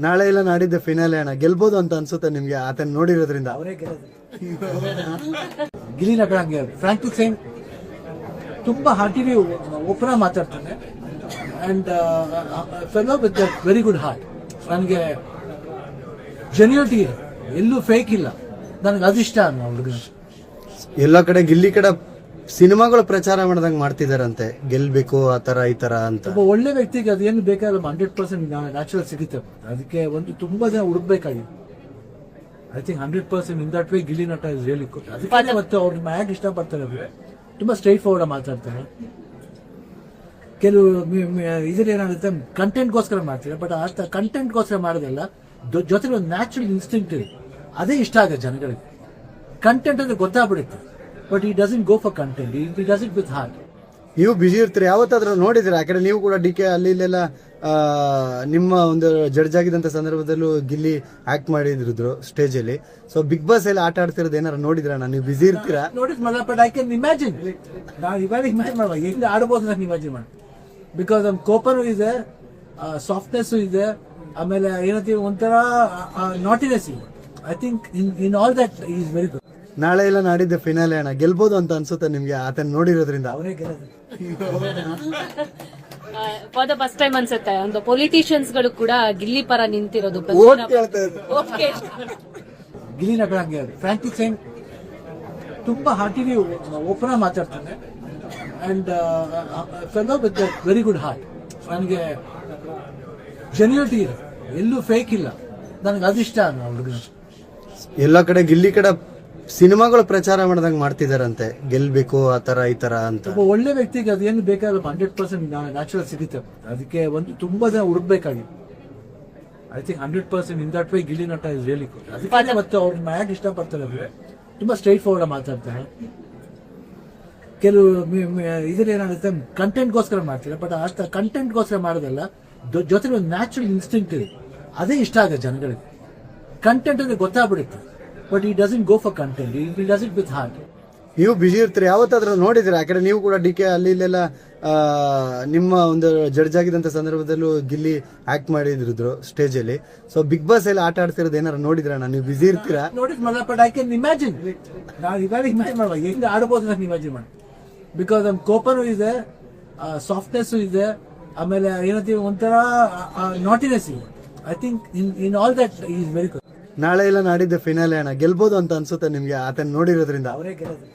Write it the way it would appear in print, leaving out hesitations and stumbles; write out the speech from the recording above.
ನಾಳೆ ಇಲ್ಲ ನಾಡಿದ್ದ ಫಿನಾಲೆ ಅಣ್ಣ ಗೆಲ್ಬೋದು ಅಂತ ಅನ್ಸುತ್ತೆ ನಿಮ್ಗೆ ಆತನ ನೋಡಿರೋದ್ರಿಂದ. ಅವರೇ ಗೆಲ್ಲೋದು. ಗಿಲ್ಲಿ ನಟ ಹಂಗೆ ಫ್ರಾಂಕ್ಲಿ ಸೇಮ್ ತುಂಬಾ ಹಾರ್ಟಿಲಿ ಓಪನ್ ಆಗಿ ಮಾತಾಡ್ತಾನೆ and fellow with very good heart. ನನಗೆ ಜೆನ್ಯೂನಿಟಿ ಇದೆ, ಎಲ್ಲೂ ಫೇಕ್ ಇಲ್ಲ. ನನಗೆ ಅದಿಷ್ಟ ಅನ್ನೋ ಹುಡುಗ. ಎಲ್ಲ ಕಡೆ ಗಿಲ್ಲಿ ಕಡೆ ಸಿನಿಮಾಗಳು ಪ್ರಚಾರ ಮಾಡ್ದಂಗ್ ಮಾಡ್ತಿದಾರಂತೆ, ಗೆಲ್ಬೇಕು ಆ ತರ ಈ ತರ ಅಂತ. ಒಬ್ಬ ಒಳ್ಳೆ ವ್ಯಕ್ತಿಗೆ ಅದೇನು ಬೇಕಾದ್ರೆ 100% ನ್ಯಾಚುರಲ್ ಸಿಗುತ್ತೆ. ಅದಕ್ಕೆ ಒಂದು ತುಂಬಾ ಜನ ಹುಡುಕ್ಬೇಕಾಗಿದೆ. I think 100% in that way Gilli Nata is really good. ಅದಕ್ಕೆ ಮತ್ತೆ ಅವ್ರ ಮ್ಯಾಗ್ ಇಷ್ಟಪಡ್ತಾರೆ. ತುಂಬಾ ಸ್ಟ್ರೈಟ್ ಫಾರ್ವರ್ಡ್ ಮಾತಾಡ್ತಾರೆ. ಕೆಲವು ಇದ್ರ ಏನಾಗುತ್ತೆ, ಕಂಟೆಂಟ್ಗೋಸ್ಕರ ಮಾಡ್ತಾರೆ. ಬಟ್ ಆ ಕಂಟೆಂಟ್ಗೋಸ್ಕರ ಮಾಡೋದಲ್ಲ, ಜೊತೆಗೆ ಒಂದು ನ್ಯಾಚುರಲ್ ಇನ್ಸ್ಟಿಂಕ್ಟ್ ಇದೆ. ಅದೇ ಇಷ್ಟ ಆಗುತ್ತೆ ಜನಗಳಿಗೆ. ಕಂಟೆಂಟ್ ಅಂದ್ರೆ ಗೊತ್ತಾಗ್ಬಿಡುತ್ತೆ, ಬಟ್ ಈ doesn't go for content, he does it with heart. ನೀವು ಬಿಜಿ ಇರ್ತೀರಿ, ಯಾವತ್ತಾದ್ರೂ ನೋಡಿದ್ರೆ ಆ ಕಡೆ ನೀವು ಕೂಡ ಡಿ ಕೆ ಅಲ್ಲಿ ಇಲ್ಲೆಲ್ಲ ನಿಮ್ಮ ಒಂದು ಜಡ್ಜ್ ಆಗಿದ್ದಂತ ಸಂದರ್ಭದಲ್ಲೂ ಗಿಲ್ಲಿ ಆಕ್ಟ್ ಮಾಡಿದ್ರು ಸ್ಟೇಜ್ ಅಲ್ಲಿ. ಸೊ ಬಿಗ್ ಬಾಸ್ ಎಲ್ಲ ಆಟ ಆಡ್ತಿರೋದು ಏನಾರು ನೋಡಿದ್ರಣ್ಣ? ನೀವು ಬಿಜಿ ಇರ್ತೀರಾ? ನೋಡಿದ್ಮಲ್ಲ, ಬಟ್ ಐ ಕ್ಯಾನ್ ಇಮ್ಯಾಜಿನ್. ನಾವು ಇವಾಗ ಇಮ್ಯಾಜಿನ್ ಮಾಡುವ ಎಲ್ಲಿ ಆಡಬಹುದು ನಾನು ಇಮ್ಯಾಜಿನ್ ಮಾಡಿ. ಬಿಕಾಸ್ ನಮ್ ಕೋಪನು ಇದೆ, ಸಾಫ್ಟ್ನೆಸ್ ಇದೆ, ಆಮೇಲೆ ಏನಂತೀವಿ ಒಂಥರ ನಾಟಿನೆಸ್ ಇದೆ. I think in all that is very good. ನಾಳೆ ಇಲ್ಲ ನಾಡಿದ್ದ ಫಿನಾಲೆ ಅಣ್ಣ ಗೆಲ್ಬೋದು ಅಂತ ಅನ್ಸುತ್ತೆ ನಿಮ್ಗೆ ಆತನ ನೋಡಿರೋದ್ರಿಂದ. ಅವರೇ ಗೆಲ್ಲೋದು. ಫಾರ್ ದ ಫಸ್ಟ್ ಟೈಮ್ ಅನ್ಸುತ್ತೆ ಒಂದು ಪೊಲಿಟಿಷಿಯನ್ಸ್ ಗಳು ಕೂಡ ಗಿಲ್ಲಿ ಪರ ನಿಂತಿರೋದು. ಓಟ್ ಕೇಳ್ತಾ ಇದ್ರು. ಗಿಲ್ಲಿ ನಟ ಹಂಗೆ ಫ್ರಾಂಕ್ಲಿ ಸೇಮ್ ತುಂಬಾ ಹಾರ್ಟಿಲಿ ಓಪನ್ ಆಗಿ ಮಾತಾಡ್ತಾನೆ and fellow with very good heart. ನನಗೆ ಜೆನ್ಯೂನಿಟಿ ಇದೆ, ಎಲ್ಲೂ ಫೇಕ್ ಇಲ್ಲ. ನನಗೆ ಅದಿಷ್ಟ ಅನ್ನೋ ಹುಡುಗ. ಎಲ್ಲ ಕಡೆ ಗಿಲ್ಲಿ ಕಡೆ ಸಿನಿಮಾಗಳು ಪ್ರಚಾರ ಮಾಡ್ದಂಗ್ ಮಾಡ್ತಿದಾರಂತೆ, ಗೆಲ್ಬೇಕು ಆ ತರ ಈ ತರ ಅಂತ. ಒಬ್ಬ ಒಳ್ಳೆ ವ್ಯಕ್ತಿಗೆ ಅದೇನು ಬೇಕಾದ್ರೆ 100% ನ್ಯಾಚುರಲ್ ಸಿಗುತ್ತೆ. ಅದಕ್ಕೆ ಒಂದು ತುಂಬಾ ಜನ ಹುಡುಕ್ಬೇಕಾಗಿದೆ. I think 100% in that way Gilli Nata is really good. ಅದಕ್ಕೆ ಮತ್ತೆ ಅವ್ರ ಮ್ಯಾಗ್ ಇಷ್ಟಪಡ್ತಾರೆ. ತುಂಬಾ ಸ್ಟ್ರೈಟ್ ಫಾರ್ವರ್ಡ್ ಮಾತಾಡ್ತಾರೆ. ಕೆಲವು ಇದ್ರ ಏನಾಗುತ್ತೆ, ಕಂಟೆಂಟ್ಗೋಸ್ಕರ ಮಾಡ್ತಾರೆ. ಬಟ್ ಆ ಕಂಟೆಂಟ್ಗೋಸ್ಕರ ಮಾಡೋದಲ್ಲ, ಜೊತೆಗೆ ಒಂದು ನ್ಯಾಚುರಲ್ ಇನ್ಸ್ಟಿಂಕ್ಟ್ ಇದೆ. ಅದೇ ಇಷ್ಟ ಆಗುತ್ತೆ ಜನಗಳಿಗೆ. ಕಂಟೆಂಟ್ ಅಂದ್ರೆ ಗೊತ್ತಾಗ್ಬಿಡುತ್ತೆ, ಬಟ್ ಈ doesn't go for content, he does it with heart. ನೀವು ಬಿಜಿ ಇರ್ತೀರಿ, ಯಾವತ್ತಾದ್ರೂ ನೋಡಿದ್ರೆ ಆ ಕಡೆ ನೀವು ಕೂಡ ಡಿ ಕೆ ಅಲ್ಲಿ ಇಲ್ಲೆಲ್ಲ ನಿಮ್ಮ ಒಂದು ಜಡ್ಜ್ ಆಗಿದ್ದಂತ ಸಂದರ್ಭದಲ್ಲೂ ಗಿಲ್ಲಿ ಆಕ್ಟ್ ಮಾಡಿದ್ರು ಸ್ಟೇಜ್ ಅಲ್ಲಿ. ಸೊ ಬಿಗ್ ಬಾಸ್ ಎಲ್ಲ ಆಟ ಆಡ್ತಿರೋದು ಏನಾರು ನೋಡಿದ್ರಣ್ಣ? ನೀವು ಬಿಜಿ ಇರ್ತೀರಾ? ನೋಡಿದ್ಮಲ್ಲ, ಬಟ್ ಐ ಕ್ಯಾನ್ ಇಮ್ಯಾಜಿನ್. ನಾವು ಇವಾಗ ಇಮ್ಯಾಜಿನ್ ಮಾಡುವ ಎಲ್ಲಿ ಆಡಬಹುದು ನಾನು ಇಮ್ಯಾಜಿನ್ ಮಾಡಿ. ಬಿಕಾಸ್ ನಮ್ ಕೋಪನು ಇದೆ, ಸಾಫ್ಟ್ನೆಸ್ ಇದೆ, ಆಮೇಲೆ ಏನಂತೀವಿ ಒಂಥರ ನಾಟಿನೆಸ್ ಇದೆ. I think in all that is very good. ನಾಳೆ ಇಲ್ಲ ನಾಡಿದ್ದ ಫಿನಾಲೆ ಅಣ್ಣ ಗೆಲ್ಬೋದು ಅಂತ ಅನ್ಸುತ್ತೆ ನಿಮ್ಗೆ ಆತನ ನೋಡಿರೋದ್ರಿಂದ. ಅವರೇ ಗೆಲ್ಲೋದು.